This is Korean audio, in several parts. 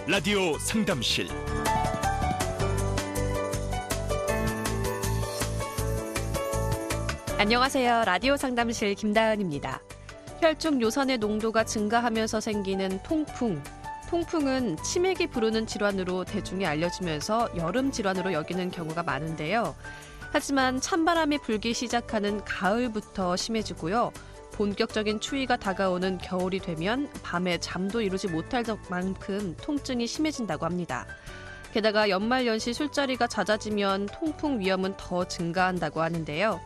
라디오 상담실. 안녕하세요. 라디오 상담실 김다은입니다. 혈중 요산의 농도가 증가하면서 생기는 통풍. 통풍은 치맥이 부르는 질환으로 대중에 알려지면서 여름 질환으로 여기는 경우가 많은데요. 하지만 찬바람이 불기 시작하는 가을부터 심해지고요. 본격적인 추위가 다가오는 겨울이 되면 밤에 잠도 이루지 못할 만큼 통증이 심해진다고 합니다. 게다가 연말연시 술자리가 잦아지면 통풍 위험은 더 증가한다고 하는데요.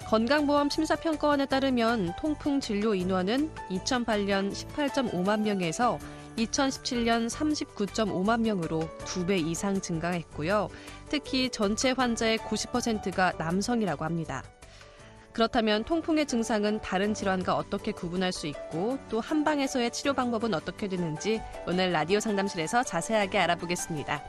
건강보험 심사평가원에 따르면 통풍 진료 인원은 2008년 18.5만 명에서 2017년 39.5만 명으로 2배 이상 증가했고요. 특히 전체 환자의 90%가 남성이라고 합니다. 그렇다면 통풍의 증상은 다른 질환과 어떻게 구분할 수 있고 또 한방에서의 치료 방법은 어떻게 되는지 오늘 라디오 상담실에서 자세하게 알아보겠습니다.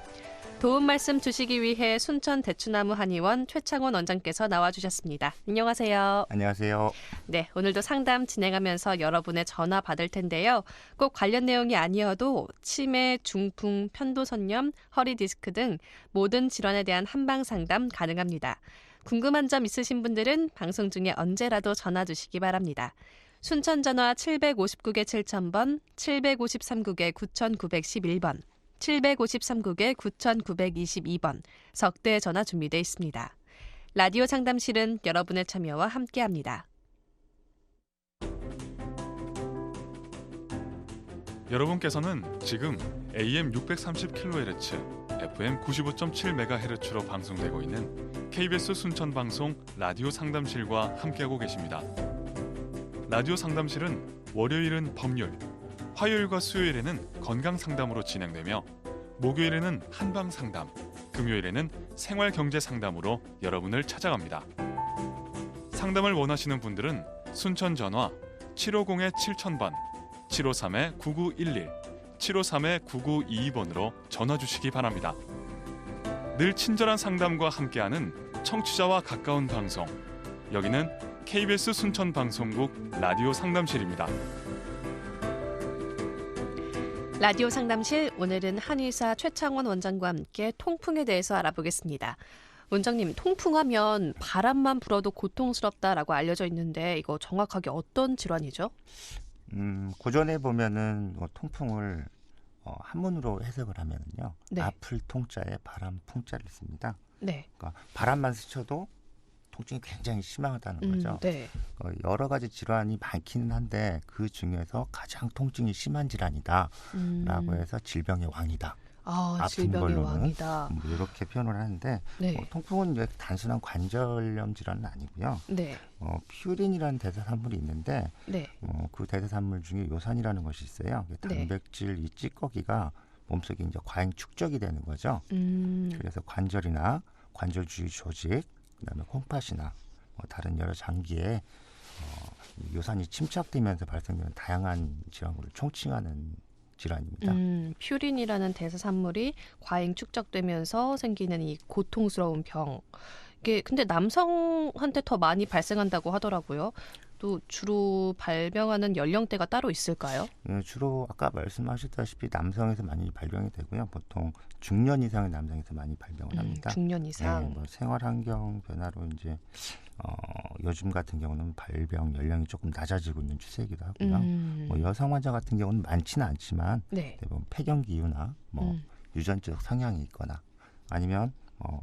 도움 말씀 주시기 위해 순천 대추나무 한의원 최창원 원장께서 나와주셨습니다. 안녕하세요. 안녕하세요. 네, 오늘도 상담 진행하면서 여러분의 전화 받을 텐데요. 꼭 관련 내용이 아니어도 치매, 중풍, 편도선염, 허리 디스크 등 모든 질환에 대한 한방 상담 가능합니다. 궁금한 점 있으신 분들은 방송 중에 언제라도 전화 주시기 바랍니다. 순천 전화 759개 7000번, 753국에 9911번, 753국에 9922번, 석대 전화 준비되어 있습니다. 라디오 상담실은 여러분의 참여와 함께합니다. 여러분께서는 지금 AM 630kHz, FM 95.7MHz로 방송되고 있는 KBS 순천 방송 라디오 상담실과 함께하고 계십니다. 라디오 상담실은 월요일은 법률, 화요일과 수요일에는 건강 상담으로 진행되며 목요일에는 한방 상담, 금요일에는 생활 경제 상담으로 여러분을 찾아갑니다. 상담을 원하시는 분들은 순천 전화 750-7000번, 753-9911, 753-9922번으로 전화 주시기 바랍니다. 늘 친절한 상담과 함께하는 청취자와 가까운 방송, 여기는 KBS 순천 방송국 라디오 상담실입니다. 라디오 상담실, 오늘은 한의사 최창원 원장과 함께 통풍에 대해서 알아보겠습니다. 원장님, 통풍하면 바람만 불어도 고통스럽다라고 알려져 있는데 이거 정확하게 어떤 질환이죠? 고전에 보면은 통풍을 한문으로 해석을 하면은요. 네. 아플 통자에 바람 풍자를 씁니다. 네. 그러니까 바람만 스쳐도 통증이 굉장히 심하다는 거죠. 네. 여러 가지 질환이 많기는 한데 그 중에서 가장 통증이 심한 질환이다라고 해서 질병의 왕이다. 아픈 질병의 걸로는 왕이다. 이렇게 표현을 하는데 네. 통풍은 이제 단순한 관절염 질환은 아니고요. 네. 퓨린이라는 대사산물이 있는데 네. 그 대사산물 중에 요산이라는 것이 있어요. 단백질 이 찌꺼기가 몸속에 이제 과잉 축적이 되는 거죠. 그래서 관절이나 관절 주위 조직, 그다음에 콩팥이나 다른 여러 장기에 요산이 침착되면서 발생되는 다양한 질환을 총칭하는 질환입니다. 퓨린이라는 대사산물이 과잉 축적되면서 생기는 이 고통스러운 병. 이게 근데 남성한테 더 많이 발생한다고 하더라고요. 또 주로 발병하는 연령대가 따로 있을까요? 주로 아까 말씀하셨다시피 남성에서 많이 발병이 되고요. 보통 중년 이상의 남성에서 많이 발병을 합니다. 중년 이상. 네, 생활 환경 변화로 이제 요즘 같은 경우는 발병 연령이 조금 낮아지고 있는 추세이기도 하고요. 여성 환자 같은 경우는 많지는 않지만 네. 대부분 폐경기 이유나 유전적 성향이 있거나 아니면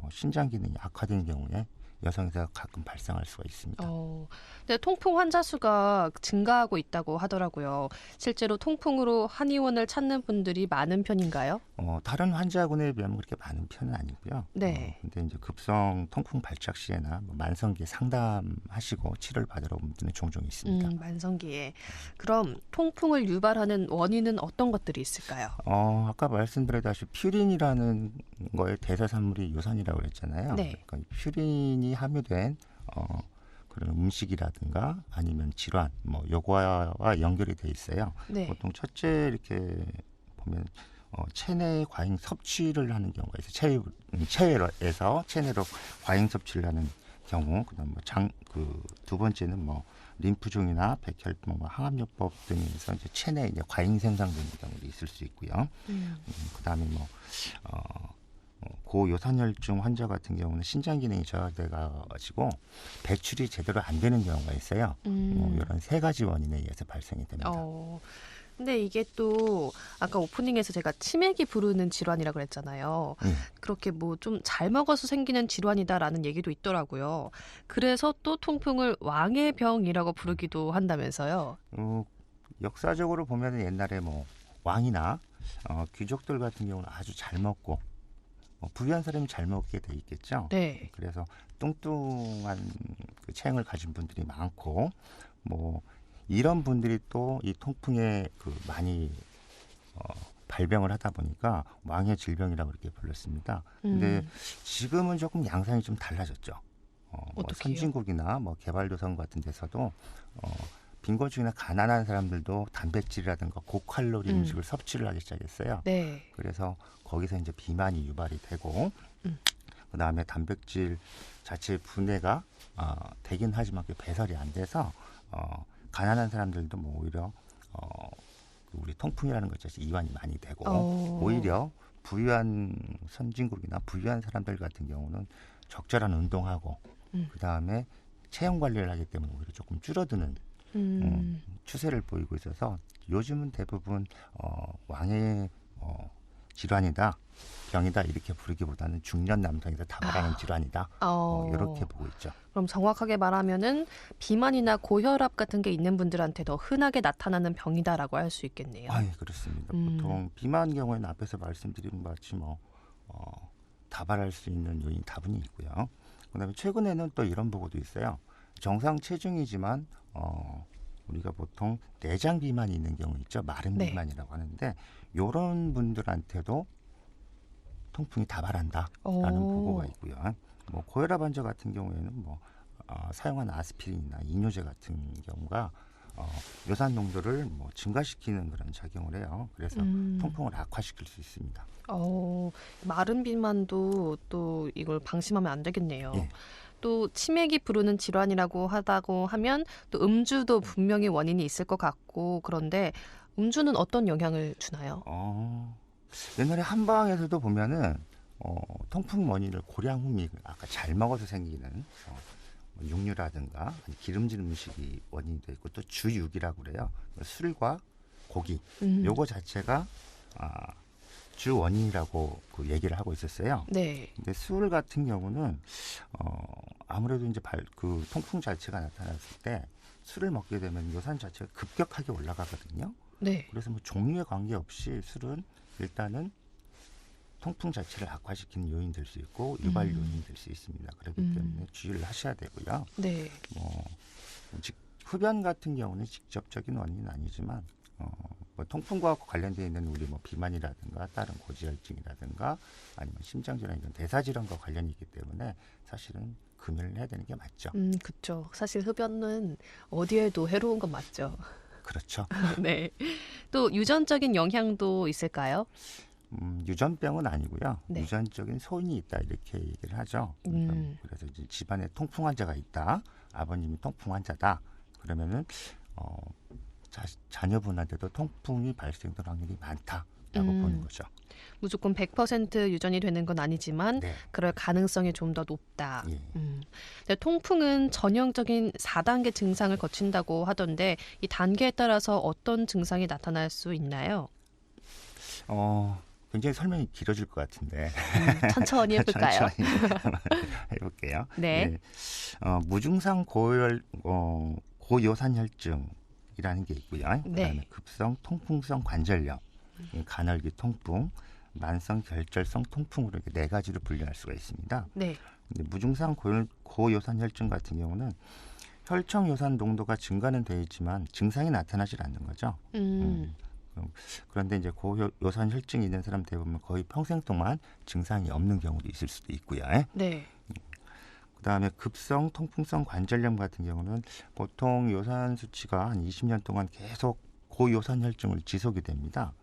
신장 기능이 악화된 경우에 여성에서 가끔 발생할 수가 있습니다. 근데 통풍 환자 수가 증가하고 있다고 하더라고요. 실제로 통풍으로 한의원을 찾는 분들이 많은 편인가요? 다른 환자군에 비하면 그렇게 많은 편은 아니고요. 네. 근데 이제 급성 통풍 발작 시에나 만성기에 상담하시고 치료를 받으러 온 분들은 종종 있습니다. 만성기에. 그럼 통풍을 유발하는 원인은 어떤 것들이 있을까요? 아까 말씀드렸다시피 퓨린이라는 거의 대사산물이 요산이라고 그랬잖아요. 네. 그러니까 퓨린이 함유된 그런 음식이라든가 아니면 질환 요거와 연결이 돼 있어요. 네. 보통 첫째 이렇게 보면 체내 과잉 섭취를 하는 경우가 있어요. 체내로 과잉 섭취를 하는 경우, 그다음 두 번째는 림프종이나 백혈병, 항암요법 등에서 이제 체내 이제 과잉 생성되는 경우도 있을 수 있고요. 그다음에 고요산혈증 환자 같은 경우는 신장 기능이 저하돼가지고 배출이 제대로 안 되는 경우가 있어요. 이런 세 가지 원인에 의해서 발생이 됩니다. 근데 이게 또 아까 오프닝에서 제가 치매기 부르는 질환이라고 그랬잖아요. 그렇게 뭐 좀 잘 먹어서 생기는 질환이다라는 얘기도 있더라고요. 그래서 또 통풍을 왕의 병이라고 부르기도 한다면서요. 역사적으로 보면 옛날에 뭐 왕이나 귀족들 같은 경우는 아주 잘 먹고 부유한 사람이 잘 먹게 돼 있겠죠. 네. 그래서 뚱뚱한 그 체형을 가진 분들이 많고 뭐 이런 분들이 또 이 통풍에 많이 발병을 하다 보니까 왕의 질병이라고 그렇게 불렀습니다. 근데 지금은 조금 양상이 좀 달라졌죠. 선진국이나 개발도상 같은 데서도 빈곤층이나 가난한 사람들도 단백질이라든가 고칼로리 음식을 섭취를 하기 시작했어요. 네. 그래서 거기서 이제 비만이 유발이 되고 그다음에 단백질 자체 분해가 되긴 하지만 배설이 안 돼서 가난한 사람들도 오히려 우리 통풍이라는 것 자체 이완이 많이 되고 오히려 부유한 선진국이나 부유한 사람들 같은 경우는 적절한 운동하고 그다음에 체형 관리를 하기 때문에 오히려 조금 줄어드는 추세를 보이고 있어서 요즘은 대부분 왕의 질환이다, 병이다 이렇게 부르기보다는 중년 남성에서 다발하는 질환이다 이렇게 보고 있죠. 그럼 정확하게 말하면은 비만이나 고혈압 같은 게 있는 분들한테 더 흔하게 나타나는 병이다라고 할 수 있겠네요. 그렇습니다. 보통 비만 경우에는 앞에서 말씀드린 것 같이 다발할 수 있는 요인 다분히 있고요. 그다음에 최근에는 또 이런 보고도 있어요. 정상 체중이지만 우리가 보통 내장 비만이 있는 경우 있죠. 마른 비만이라고 하는데 이런 분들한테도 통풍이 다발한다라는 보고가 있고요. 고혈압 환자 같은 경우에는 사용한 아스피린이나 이뇨제 같은 경우가 요산 농도를 증가시키는 그런 작용을 해요. 그래서 통풍을 악화시킬 수 있습니다. 마른 비만도 또 이걸 방심하면 안 되겠네요. 예. 또 치매기 부르는 질환이라고 하면 또 음주도 분명히 원인이 있을 것 같고 그런데 음주는 어떤 영향을 주나요? 옛날에 한방에서도 보면은 통풍 원인을 고량후미 아까 잘 먹어서 생기는 육류라든가 기름진 음식이 원인이 되어 있고 또 주육이라고 그래요. 술과 고기 요거 자체가 주 원인이라고 얘기를 하고 있었어요. 네. 근데 술 같은 경우는 아무래도 이제 통풍 자체가 나타났을 때 술을 먹게 되면 요산 자체가 급격하게 올라가거든요. 네. 그래서 종류에 관계없이 술은 일단은 통풍 자체를 악화시키는 요인 될 수 있고 유발 요인이 될 수 있습니다. 그렇기 때문에 주의를 하셔야 되고요. 네. 흡연 같은 경우는 직접적인 원인은 아니지만 통풍과 관련되어 있는 우리 비만이라든가 다른 고지혈증이라든가 아니면 심장질환 이런 대사질환과 관련이 있기 때문에 사실은 금연을 해야 되는 게 맞죠. 그렇죠. 사실 흡연은 어디에도 해로운 건 맞죠. 그렇죠. 네. 또 유전적인 영향도 있을까요? 유전병은 아니고요. 네. 유전적인 소인이 있다 이렇게 얘기를 하죠. 그래서 이제 집안에 통풍 환자가 있다. 아버님이 통풍 환자다. 그러면은 자녀분한테도 통풍이 발생될 확률이 많다라고 보는 거죠. 무조건 100% 유전이 되는 건 아니지만 그럴 가능성이 좀 더 높다. 예. 근데 통풍은 전형적인 4단계 증상을 거친다고 하던데 이 단계에 따라서 어떤 증상이 나타날 수 있나요? 굉장히 설명이 길어질 것 같은데 천천히 해볼까요? 천천히 해볼게요. 네. 무증상 고요산혈증이라는 게 있고요. 그다음에 급성 통풍성 관절염, 간헐기 통풍, 만성 결절성 통풍으로 이렇게 네 가지로 분류할 수가 있습니다. 네. 근데 무증상 고요산혈증 같은 경우는 혈청 요산 농도가 증가는 되어 있지만 증상이 나타나질 않는 거죠. 그런데 이제 고요산 혈증이 있는 사람 대부분 거의 평생 동안 증상이 없는 경우도 있을 수도 있고요. 네. 그다음에 급성 통풍성 관절염 같은 경우는 보통 요산 수치가 한 20년 동안 계속 고요산 혈증을 지속이 됩니다.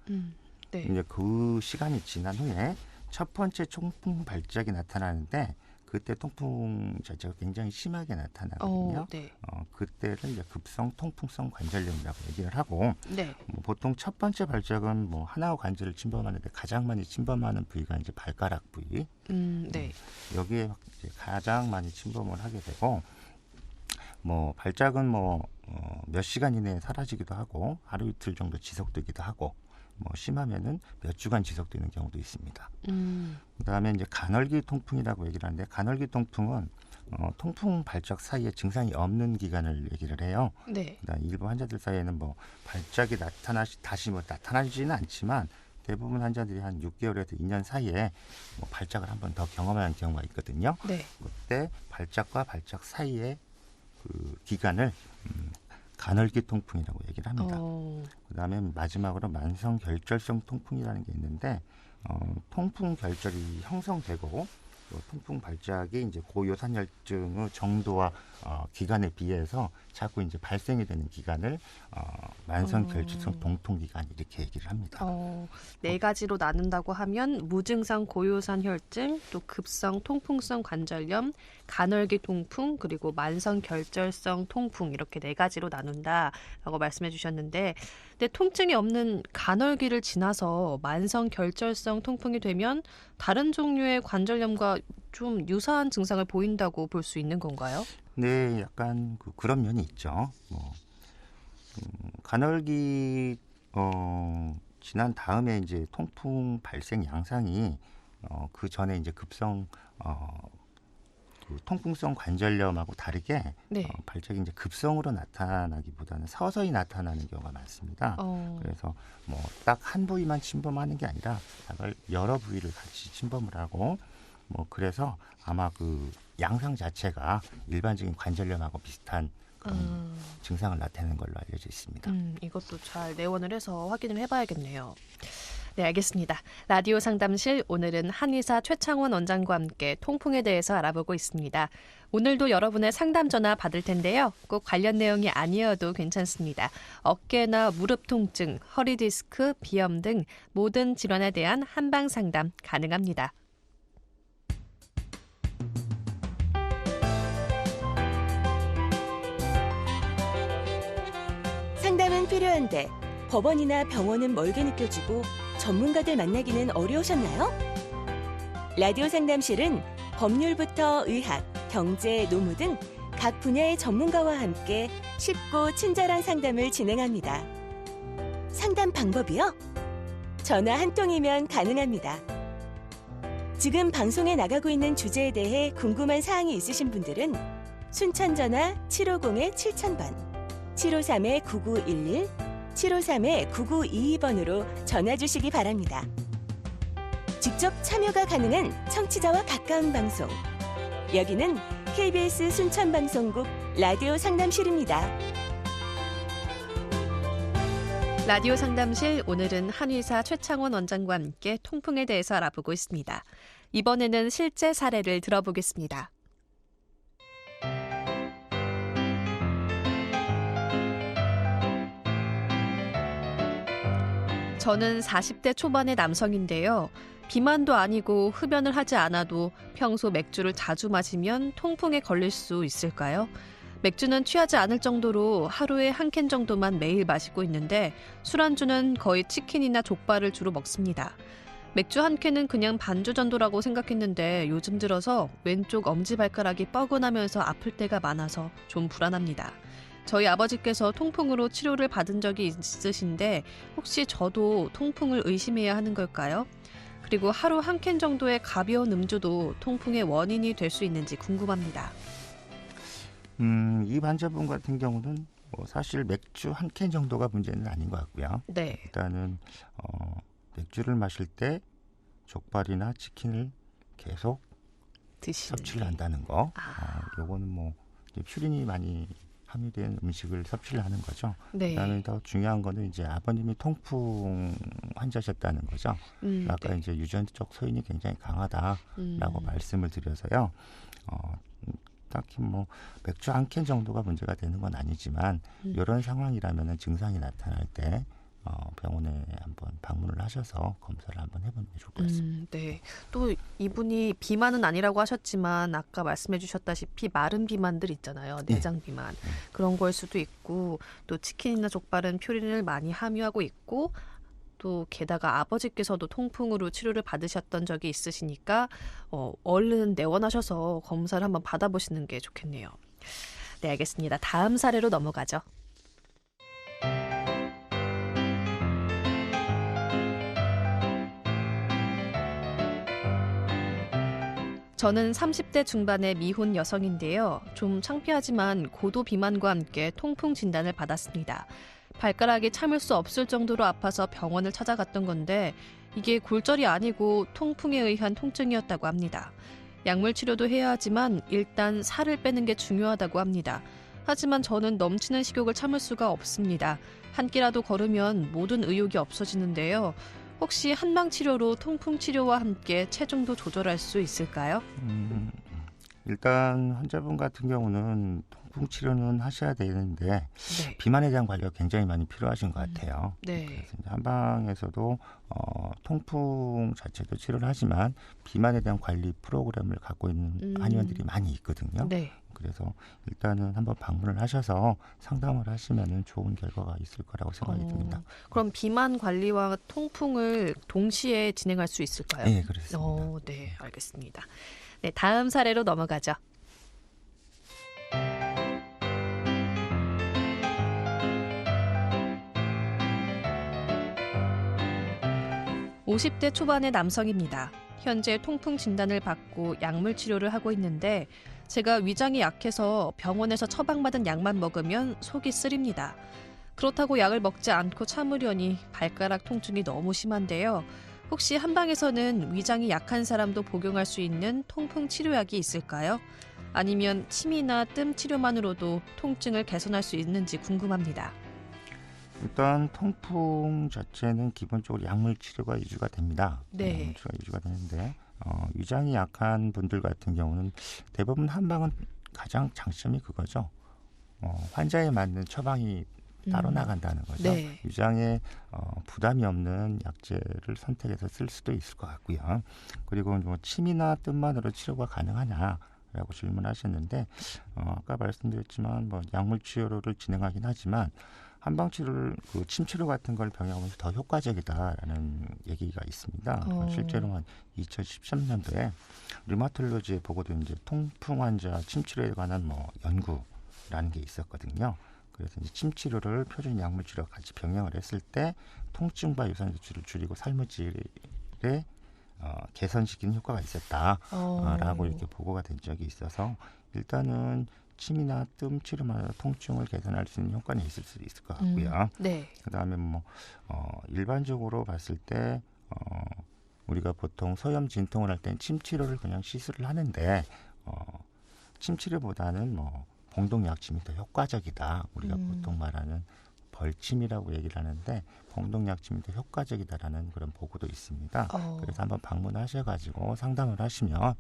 네. 이제 그 시간이 지난 후에 첫 번째 통풍 발작이 나타나는데 그때 통풍 자체가 굉장히 심하게 나타나거든요. 네. 그때를 이제 급성 통풍성 관절염이라고 얘기를 하고 네. 보통 첫 번째 발작은 하나의 관절을 침범하는데 가장 많이 침범하는 부위가 이제 발가락 부위. 네. 여기에 이제 가장 많이 침범을 하게 되고 발작은 몇 시간 이내에 사라지기도 하고 하루 이틀 정도 지속되기도 하고 심하면은 몇 주간 지속되는 경우도 있습니다. 그다음에 이제 간헐기 통풍이라고 얘기를 하는데 간헐기 통풍은 통풍 발작 사이에 증상이 없는 기간을 얘기를 해요. 네. 일부 환자들 사이에는 발작이 다시 나타나지는 않지만 대부분 환자들이 한 6개월에서 2년 사이에 발작을 한 번 더 경험하는 경우가 있거든요. 네. 그때 발작과 발작 사이에 그 기간을 간헐기 통풍이라고 얘기를 합니다. 그다음에 마지막으로 만성 결절성 통풍이라는 게 있는데 통풍 결절이 형성되고 또 통풍 발작이 이제 고요산혈증의 정도와 기간에 비해서 자꾸 이제 발생이 되는 기간을 만성 결절성 통풍 기간 이렇게 얘기를 합니다. 네 가지로 나눈다고 하면 무증상 고요산 혈증, 또 급성 통풍성 관절염, 간헐기 통풍, 그리고 만성 결절성 통풍 이렇게 네 가지로 나눈다라고 말씀해 주셨는데, 근데 통증이 없는 간헐기를 지나서 만성 결절성 통풍이 되면 다른 종류의 관절염과 좀 유사한 증상을 보인다고 볼 수 있는 건가요? 네, 약간 그런 면이 있죠. 간헐기 지난 다음에 이제 통풍 발생 양상이 그 전에 이제 급성 통풍성 관절염하고 다르게 네. 발작이 이제 급성으로 나타나기보다는 서서히 나타나는 경우가 많습니다. 그래서 딱 한 부위만 침범하는 게 아니라 여러 부위를 같이 침범을 하고 그래서 아마 그 양상 자체가 일반적인 관절염하고 비슷한 그런 증상을 나타내는 걸로 알려져 있습니다. 이것도 잘 내원을 해서 확인을 해봐야겠네요. 네, 알겠습니다. 라디오 상담실, 오늘은 한의사 최창원 원장과 함께 통풍에 대해서 알아보고 있습니다. 오늘도 여러분의 상담 전화 받을 텐데요. 꼭 관련 내용이 아니어도 괜찮습니다. 어깨나 무릎 통증, 허리 디스크, 비염 등 모든 질환에 대한 한방 상담 가능합니다. 상담은 필요한데 법원이나 병원은 멀게 느껴지고 전문가들 만나기는 어려우셨나요? 라디오 상담실은 법률부터 의학, 경제, 노무 등 각 분야의 전문가와 함께 쉽고 친절한 상담을 진행합니다. 상담 방법이요? 전화 한 통이면 가능합니다. 지금 방송에 나가고 있는 주제에 대해 궁금한 사항이 있으신 분들은 순천 전화 750-7000번, 753-9911, 753-9922번으로 전화 주시기 바랍니다. 직접 참여가 가능한 청취자와 가까운 방송. 여기는 KBS 순천방송국 라디오 상담실입니다. 라디오 상담실, 오늘은 한의사 최창원 원장과 함께 통풍에 대해서 알아보고 있습니다. 이번에는 실제 사례를 들어보겠습니다. 저는 40대 초반의 남성인데요. 비만도 아니고 흡연을 하지 않아도 평소 맥주를 자주 마시면 통풍에 걸릴 수 있을까요? 맥주는 취하지 않을 정도로 하루에 한 캔 정도만 매일 마시고 있는데 술안주는 거의 치킨이나 족발을 주로 먹습니다. 맥주 한 캔은 그냥 반주 정도라고 생각했는데 요즘 들어서 왼쪽 엄지발가락이 뻐근하면서 아플 때가 많아서 좀 불안합니다. 저희 아버지께서 통풍으로 치료를 받은 적이 있으신데 혹시 저도 통풍을 의심해야 하는 걸까요? 그리고 하루 한 캔 정도의 가벼운 음주도 통풍의 원인이 될 수 있는지 궁금합니다. 이 환자분 같은 경우는 사실 맥주 한 캔 정도가 문제는 아닌 것 같고요. 네. 일단은 맥주를 마실 때 족발이나 치킨을 계속 섭취를 한다는 거. 요거는 퓨린이 많이 함유된 음식을 섭취를 하는 거죠. 네. 그다음에 더 중요한 거는 이제 아버님이 통풍 환자셨다는 거죠. 아까 네. 이제 유전적 소인이 굉장히 강하다라고 말씀을 드려서요. 딱히 맥주 한 캔 정도가 문제가 되는 건 아니지만 이런 상황이라면은 증상이 나타날 때 병원에 한번 방문을 하셔서 검사를 한번 해보는 게 좋을 것 같습니다. 네. 또 이분이 비만은 아니라고 하셨지만 아까 말씀해 주셨다시피 마른 비만들 있잖아요. 내장 비만. 그런 걸 수도 있고 또 치킨이나 족발은 퓨린을 많이 함유하고 있고 또 게다가 아버지께서도 통풍으로 치료를 받으셨던 적이 있으시니까 얼른 내원하셔서 검사를 한번 받아보시는 게 좋겠네요. 네, 알겠습니다. 다음 사례로 넘어가죠. 저는 30대 중반의 미혼 여성인데요. 좀 창피하지만 고도 비만과 함께 통풍 진단을 받았습니다. 발가락이 참을 수 없을 정도로 아파서 병원을 찾아갔던 건데 이게 골절이 아니고 통풍에 의한 통증이었다고 합니다. 약물 치료도 해야 하지만 일단 살을 빼는 게 중요하다고 합니다. 하지만 저는 넘치는 식욕을 참을 수가 없습니다. 한 끼라도 걸으면 모든 의욕이 없어지는데요. 혹시 한방 치료로 통풍 치료와 함께 체중도 조절할 수 있을까요? 일단 환자분 같은 경우는 통풍 치료는 하셔야 되는데 네. 비만에 대한 관리가 굉장히 많이 필요하신 것 같아요. 네. 그래서 이제 한방에서도 통풍 자체도 치료를 하지만 비만에 대한 관리 프로그램을 갖고 있는 한의원들이 많이 있거든요. 네. 그래서 일단은 한번 방문을 하셔서 상담을 하시면은 좋은 결과가 있을 거라고 생각이 듭니다. 그럼 비만 관리와 통풍을 동시에 진행할 수 있을까요? 네, 그렇습니다. 네, 알겠습니다. 네, 다음 사례로 넘어가죠. (50대) 초반의 남성입니다. 현재 통풍 진단을 받고 약물 치료를 하고 있는데 제가 위장이 약해서 병원에서 처방받은 약만 먹으면 속이 쓰립니다. 그렇다고 약을 먹지 않고 참으려니 발가락 통증이 너무 심한데요. 혹시 한방에서는 위장이 약한 사람도 복용할 수 있는 통풍 치료약이 있을까요? 아니면 침이나 뜸 치료만으로도 통증을 개선할 수 있는지 궁금합니다. 일단 통풍 자체는 기본적으로 약물 치료가 위주가 됩니다. 네. 약물 치료가 위주가 되는데 위장이 약한 분들 같은 경우는 대부분 한방은 가장 장점이 그거죠. 환자에 맞는 처방이 따로 나간다는 거죠. 네. 위장에 부담이 없는 약제를 선택해서 쓸 수도 있을 것 같고요. 그리고 뭐 침이나 뜸만으로 치료가 가능하냐라고 질문하셨는데 아까 말씀드렸지만 뭐 약물 치료를 진행하긴 하지만 한방 치료를 침 치료 같은 걸 병행하면서 더 효과적이다라는 얘기가 있습니다. 실제로 한 2013년도에 류마톨로지에 보고된 이제 통풍 환자 침 치료에 관한 연구라는 게 있었거든요. 그래서 이제 침 치료를 표준 약물 치료와 같이 병행을 했을 때 통증과 유산 조치를 줄이고 살무질에 개선시키는 효과가 있었다라고 이렇게 보고가 된 적이 있어서 일단은 침이나 뜸 치료만으로 통증을 개선할 수 있는 효과는 있을 수 있을 것 같고요. 네. 그다음에 일반적으로 봤을 때 우리가 보통 소염 진통을 할 때는 침 치료를 그냥 시술을 하는데 침 치료보다는 봉동약침이 더 효과적이다. 우리가 보통 말하는 벌침이라고 얘기를 하는데 봉동약침이 더 효과적이다라는 그런 보고도 있습니다. 그래서 한번 방문하셔가지고 상담을 하시면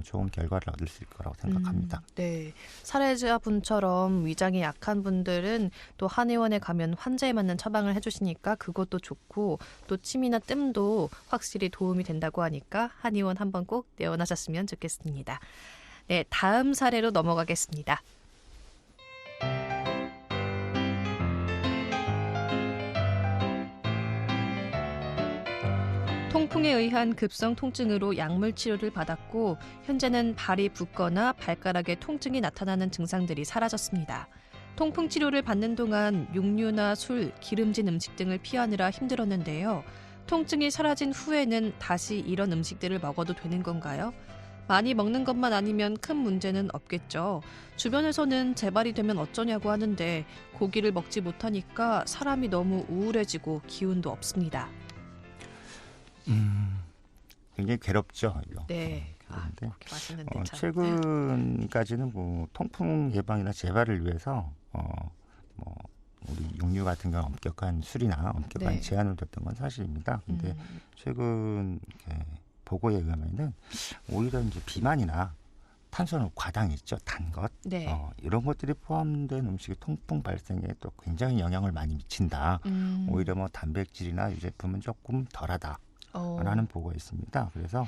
좋은 결과를 얻을 수 있을 거라고 생각합니다. 네, 사례자분처럼 위장이 약한 분들은 또 한의원에 가면 환자에 맞는 처방을 해주시니까 그것도 좋고 또 침이나 뜸도 확실히 도움이 된다고 하니까 한의원 한번 꼭 내원하셨으면 좋겠습니다. 네, 다음 사례로 넘어가겠습니다. 통풍에 의한 급성 통증으로 약물 치료를 받았고 현재는 발이 붓거나 발가락에 통증이 나타나는 증상들이 사라졌습니다. 통풍 치료를 받는 동안 육류나 술, 기름진 음식 등을 피하느라 힘들었는데요. 통증이 사라진 후에는 다시 이런 음식들을 먹어도 되는 건가요? 많이 먹는 것만 아니면 큰 문제는 없겠죠. 주변에서는 재발이 되면 어쩌냐고 하는데 고기를 먹지 못하니까 사람이 너무 우울해지고 기운도 없습니다. 굉장히 괴롭죠. 이거. 네. 그런데 고기 맛있는데 참. 최근까지는 통풍 예방이나 재발을 위해서 우리 육류 같은 경우 엄격한 술이나 엄격한 네. 제한을 뒀던 건 사실입니다. 근데 최근 보고에 의하면은 오히려 이제 비만이나 탄수화물 과당 있죠, 단 것. 네. 이런 것들이 포함된 음식이 통풍 발생에 또 굉장히 영향을 많이 미친다. 오히려 뭐 단백질이나 유제품은 조금 덜하다라는 보고가 있습니다. 그래서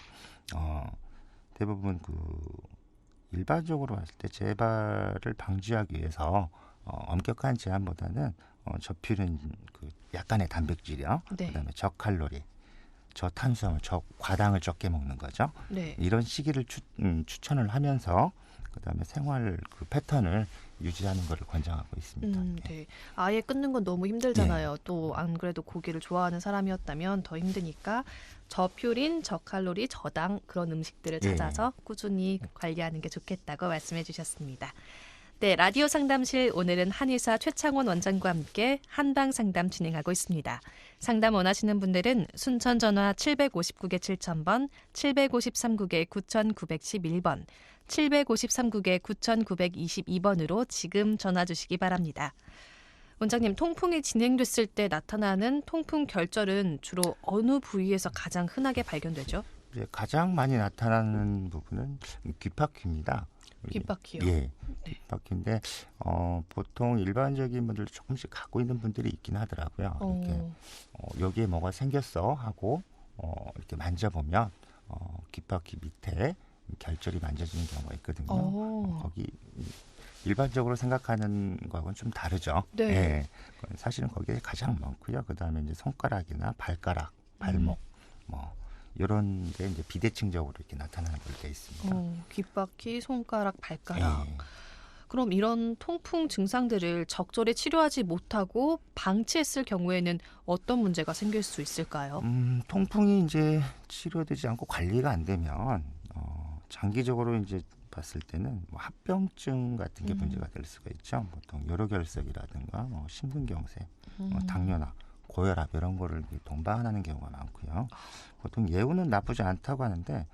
대부분 일반적으로 봤을 때 재발을 방지하기 위해서 엄격한 제한보다는 저필은 약간의 단백질이요. 네. 그다음에 저칼로리, 저탄수화물, 저과당을 적게 먹는 거죠. 네. 이런 시기를 추천을 하면서 그다음에 생활 패턴을 유지하는 것을 권장하고 있습니다. 네. 아예 끊는 건 너무 힘들잖아요. 또 안 그래도 고기를 좋아하는 사람이었다면 더 힘드니까 저퓨린, 저칼로리, 저당 그런 음식들을 찾아서 꾸준히 관리하는 게 좋겠다고 말씀해 주셨습니다. 네, 라디오 상담실 오늘은 한의사 최창원 원장과 함께 한방 상담 진행하고 있습니다. 상담 원하시는 분들은 순천 전화 759개 7000번, 753국에 9911번, 753국에 9922번으로 지금 전화 주시기 바랍니다. 원장님, 통풍이 진행됐을 때 나타나는 통풍 결절은 주로 어느 부위에서 가장 흔하게 발견되죠? 이제 가장 많이 나타나는 부분은 귀파귀입니다. 귓바퀴요? 예, 귓바퀴인데 보통 일반적인 분들도 조금씩 갖고 있는 분들이 있긴 하더라고요. 이렇게 여기에 뭐가 생겼어 하고 이렇게 만져보면 귓바퀴 밑에 결절이 만져지는 경우가 있거든요. 거기 일반적으로 생각하는 거하고는 좀 다르죠. 네. 예, 사실은 거기에 가장 많고요. 그다음에 이제 손가락이나 발가락, 발목 이런 게 이제 비대칭적으로 이렇게 나타나는 걸로 되어 있습니다. 귓바퀴, 손가락, 발가락. 예. 그럼 이런 통풍 증상들을 적절히 치료하지 못하고 방치했을 경우에는 어떤 문제가 생길 수 있을까요? 통풍이 이제 치료되지 않고 관리가 안 되면 장기적으로 이제 봤을 때는 합병증 같은 게 문제가 될 수가 있죠. 보통 요로결석이라든가 심근경색, 당뇨나 고혈압 이런 거를 동반하는 경우가 많고요. 보통 예후는 나쁘지 않다고 하는데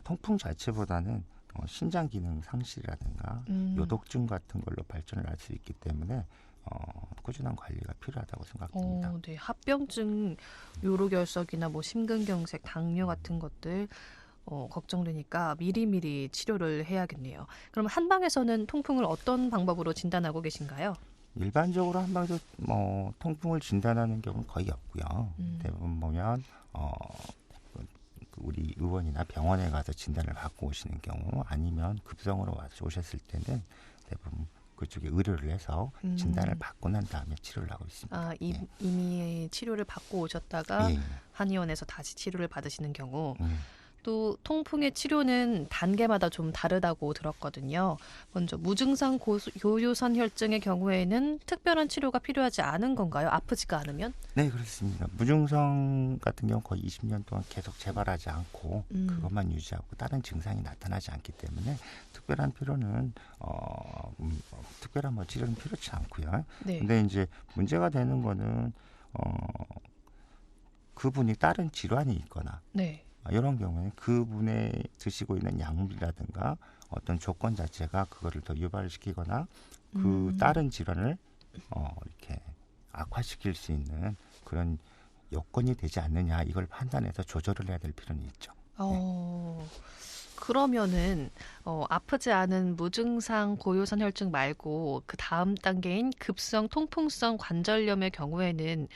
통풍 자체보다는 신장 기능 상실이라든가 요독증 같은 걸로 발전을 할 수 있기 때문에 꾸준한 관리가 필요하다고 생각됩니다. 네, 합병증, 요로결석이나 심근경색, 당뇨 같은 것들 걱정되니까 미리미리 치료를 해야겠네요. 그럼 한방에서는 통풍을 어떤 방법으로 진단하고 계신가요? 일반적으로 한방에서 통풍을 진단하는 경우는 거의 없고요. 대부분 보면 우리 의원이나 병원에 가서 진단을 받고 오시는 경우 아니면 급성으로 와서 오셨을 때는 대부분 그쪽에 의뢰를 해서 진단을 받고 난 다음에 치료를 하고 있습니다. 이미 치료를 받고 오셨다가 한의원에서 다시 치료를 받으시는 경우 또 통풍의 치료는 단계마다 좀 다르다고 들었거든요. 먼저 무증상 고유선 혈증의 경우에는 특별한 치료가 필요하지 않은 건가요? 아프지가 않으면? 네, 그렇습니다. 무증상 같은 경우 거의 20년 동안 계속 재발하지 않고 그것만 유지하고 다른 증상이 나타나지 않기 때문에 특별한 필요는 특별한 치료는 필요치 않고요. 네. 근데 이제 문제가 되는 거는 그분이 다른 질환이 있거나 이런 경우에는 그분의 드시고 있는 약물이라든가 어떤 조건 자체가 그거를 더 유발시키거나 그 다른 질환을 이렇게 악화시킬 수 있는 그런 여건이 되지 않느냐 이걸 판단해서 조절을 해야 될 필요는 있죠. 그러면은 아프지 않은 무증상 고유선 혈증 말고 그 다음 단계인 급성 통풍성 관절염의 경우에는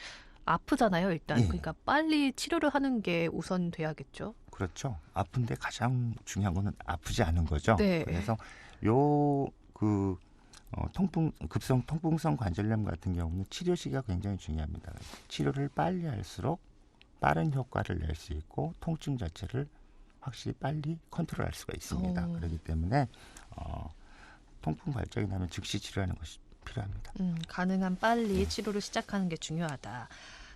아프잖아요, 일단. 그러니까 빨리 치료를 하는 게 우선 돼야겠죠. 그렇죠. 아픈데 가장 중요한 거는 아프지 않은 거죠. 네. 그래서 급성 통풍성 관절염 같은 경우는 치료 시기가 굉장히 중요합니다. 치료를 빨리 할수록 빠른 효과를 낼 수 있고 통증 자체를 확실히 빨리 컨트롤할 수가 있습니다. 그렇기 때문에 통풍 발작이 나면 즉시 치료하는 것이 필요합니다. 가능한 빨리 치료를 시작하는 게 중요하다.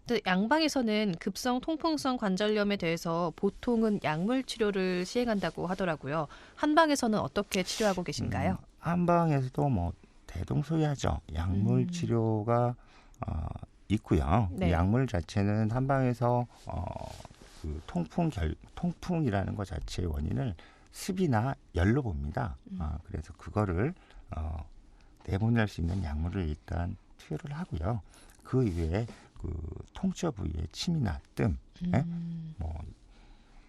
또 양방에서는 급성 통풍성 관절염에 대해서 보통은 약물 치료를 시행한다고 하더라고요. 한방에서는 어떻게 치료하고 계신가요? 한방에서도 대동소이하죠. 약물 치료가 있고요. 네. 약물 자체는 한방에서 그 통풍이라는 것 자체의 원인을 습이나 열로 봅니다. 그래서 그거를 내보낼 수 있는 약물을 일단 투여를 하고요. 그 이외에 그 통증 부위의 침이나 뜸,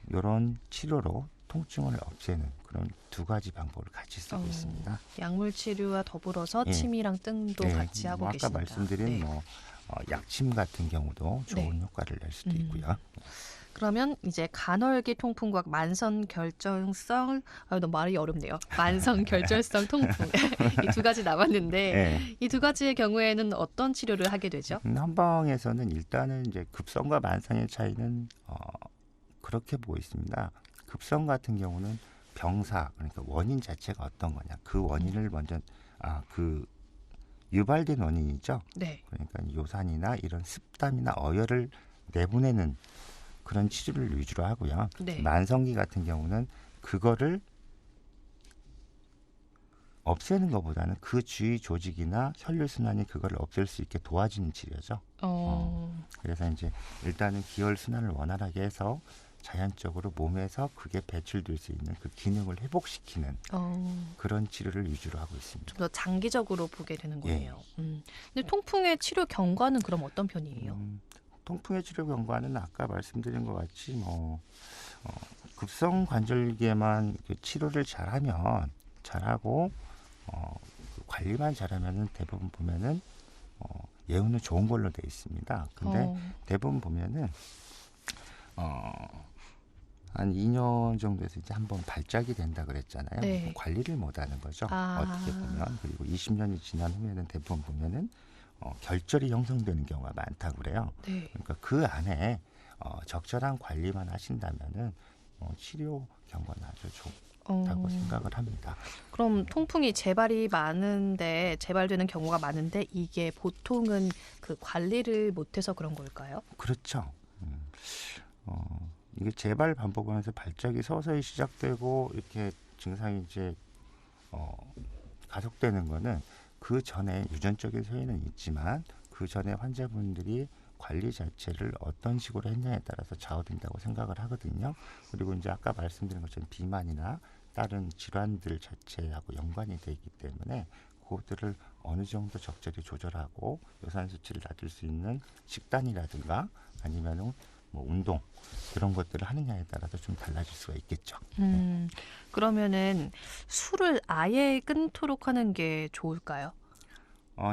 이런 치료로 통증을 없애는 그런 두 가지 방법을 같이 쓰고 있습니다. 약물 치료와 더불어서 예. 침이랑 뜸도 네, 같이 하고 아까 계신다. 말씀드린 네. 약침 같은 경우도 좋은 네. 효과를 낼 수도 있고요. 그러면 이제 간헐기 통풍과 만성 결절성 너무 말이 어렵네요. 만성 결절성 통풍 이 두 가지 남았는데 네. 이 두 가지의 경우에는 어떤 치료를 하게 되죠? 한방에서는 일단은 이제 급성과 만성의 차이는 그렇게 보고 있습니다. 급성 같은 경우는 병사, 그러니까 원인 자체가 어떤 거냐, 그 원인을 먼저 그 유발된 원인이죠. 네. 그러니까 요산이나 이런 습담이나 어혈을 내보내는 그런 치료를 위주로 하고요. 네. 만성기 같은 경우는 그거를 없애는 것보다는 그 주위 조직이나 혈류순환이 그걸 없앨 수 있게 도와주는 치료죠. 그래서 이제 일단은 기혈순환을 원활하게 해서 자연적으로 몸에서 그게 배출될 수 있는 그 기능을 회복시키는 그런 치료를 위주로 하고 있습니다. 좀 더 장기적으로 보게 되는 거네요. 근데 통풍의 치료 경과는 그럼 어떤 편이에요? 통풍의 치료 경과는 아까 말씀드린 것 같이 급성 관절기에만 그 치료를 잘하고 그 관리만 잘하면은 대부분 보면은 예후는 좋은 걸로 돼 있습니다. 근데 대부분 보면은 한 2년 정도에서 이제 한번 발작이 된다 그랬잖아요. 네. 관리를 못하는 거죠. 어떻게 보면. 그리고 20년이 지난 후에는 대부분 보면은 결절이 형성되는 경우가 많다고 그래요. 네. 그러니까 그 안에 적절한 관리만 하신다면은 치료 경과는 아주 좋다고 생각을 합니다. 그럼 통풍이 재발되는 경우가 많은데 이게 보통은 그 관리를 못해서 그런 걸까요? 그렇죠. 이게 재발 반복하면서 발작이 서서히 시작되고 이렇게 증상이 이제 가속되는 거는 그 전에 유전적인 소인은 있지만 그 전에 환자분들이 관리 자체를 어떤 식으로 했냐에 따라서 좌우된다고 생각을 하거든요. 그리고 이제 아까 말씀드린 것처럼 비만이나 다른 질환들 자체하고 연관이 되기 때문에 그것들을 어느 정도 적절히 조절하고 요산 수치를 낮출 수 있는 식단이라든가 아니면은 뭐 운동 그런 것들을 하느냐에 따라서 좀 달라질 수가 있겠죠. 그러면은 술을 아예 끊도록 하는 게 좋을까요?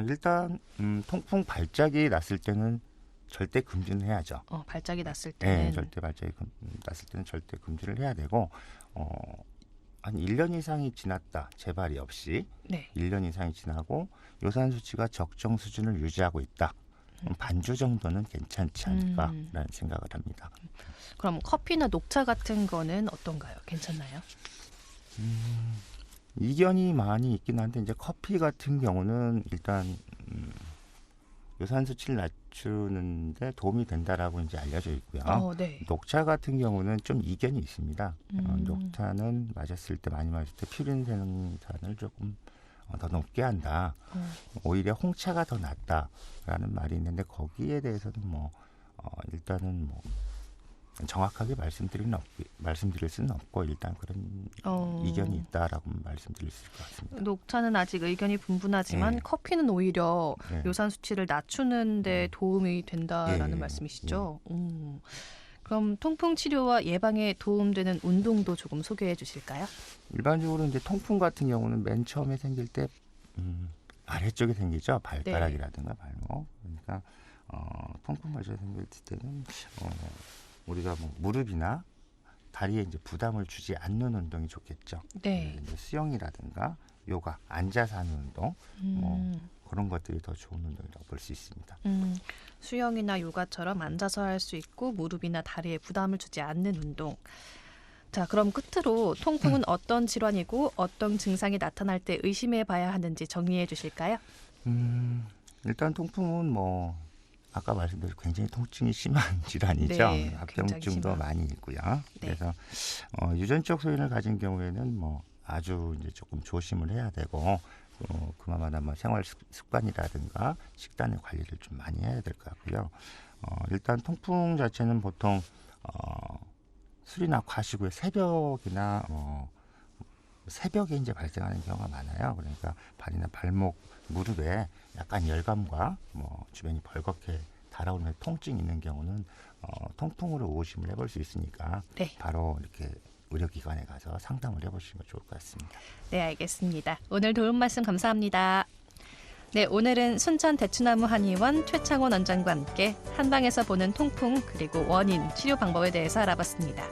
일단 통풍 발작이 났을 때는 절대 금지는 해야죠. 발작이 났을 때는 네, 났을 때는 절대 금지를 해야 되고 한 1년 이상이 지났다. 재발이 없이 네. 1년 이상이 지나고 요산 수치가 적정 수준을 유지하고 있다. 반주 정도는 괜찮지 않을까라는 생각을 합니다. 그럼 커피나 녹차 같은 거는 어떤가요? 괜찮나요? 이견이 많이 있긴 한데 이제 커피 같은 경우는 일단 요산 수치를 낮추는데 도움이 된다라고 이제 알려져 있고요. 네. 녹차 같은 경우는 좀 이견이 있습니다. 녹차는 많이 마실 때 퓨린 생산을 조금 더 높게 한다. 오히려 홍차가 더 낫다라는 말이 있는데 거기에 대해서는 일단은 정확하게 말씀드릴 수는 없고 일단 그런 이견이 있다라고 말씀드릴 수 있을 것 같습니다. 녹차는 아직 의견이 분분하지만 네. 커피는 오히려 네. 요산 수치를 낮추는 데 도움이 된다라는 말씀이시죠? 그럼 통풍 치료와 예방에 도움되는 운동도 조금 소개해 주실까요? 일반적으로 이제 통풍 같은 경우는 맨 처음에 생길 때 아래쪽에 생기죠. 발가락이라든가 발목. 그러니까 통풍 발작이 생길 때는 우리가 무릎이나 다리에 이제 부담을 주지 않는 운동이 좋겠죠. 네. 이제 수영이라든가 요가, 앉아서 하는 운동, 그런 것들이 더 좋은 운동이라고 볼 수 있습니다. 수영이나 요가처럼 앉아서 할 수 있고 무릎이나 다리에 부담을 주지 않는 운동. 자, 그럼 끝으로 통풍은 어떤 질환이고 어떤 증상이 나타날 때 의심해 봐야 하는지 정리해 주실까요? 일단 통풍은 아까 말씀드린 굉장히 통증이 심한 질환이죠. 네, 합병증도 많이 있고요. 네. 그래서 유전적 소인을 가진 경우에는 아주 이제 조금 조심을 해야 되고 그만한 생활 습관이라든가 식단의 관리를 좀 많이 해야 될 것 같고요. 일단 통풍 자체는 보통 술이나 과식 후에 새벽에 이제 발생하는 경우가 많아요. 그러니까 발이나 발목, 무릎에 약간 열감과 주변이 벌겋게 달아오는 통증이 있는 경우는 통풍으로 의심을 해볼 수 있으니까 네. 바로 이렇게 의료기관에 가서 상담을 해보시는 게 좋을 것 같습니다. 네, 알겠습니다. 오늘 도움 말씀 감사합니다. 네, 오늘은 순천 대추나무 한의원 최창원 원장과 함께 한방에서 보는 통풍 그리고 원인, 치료 방법에 대해서 알아봤습니다.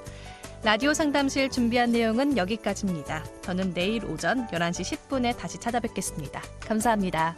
라디오 상담실 준비한 내용은 여기까지입니다. 저는 내일 오전 11시 10분에 다시 찾아뵙겠습니다. 감사합니다.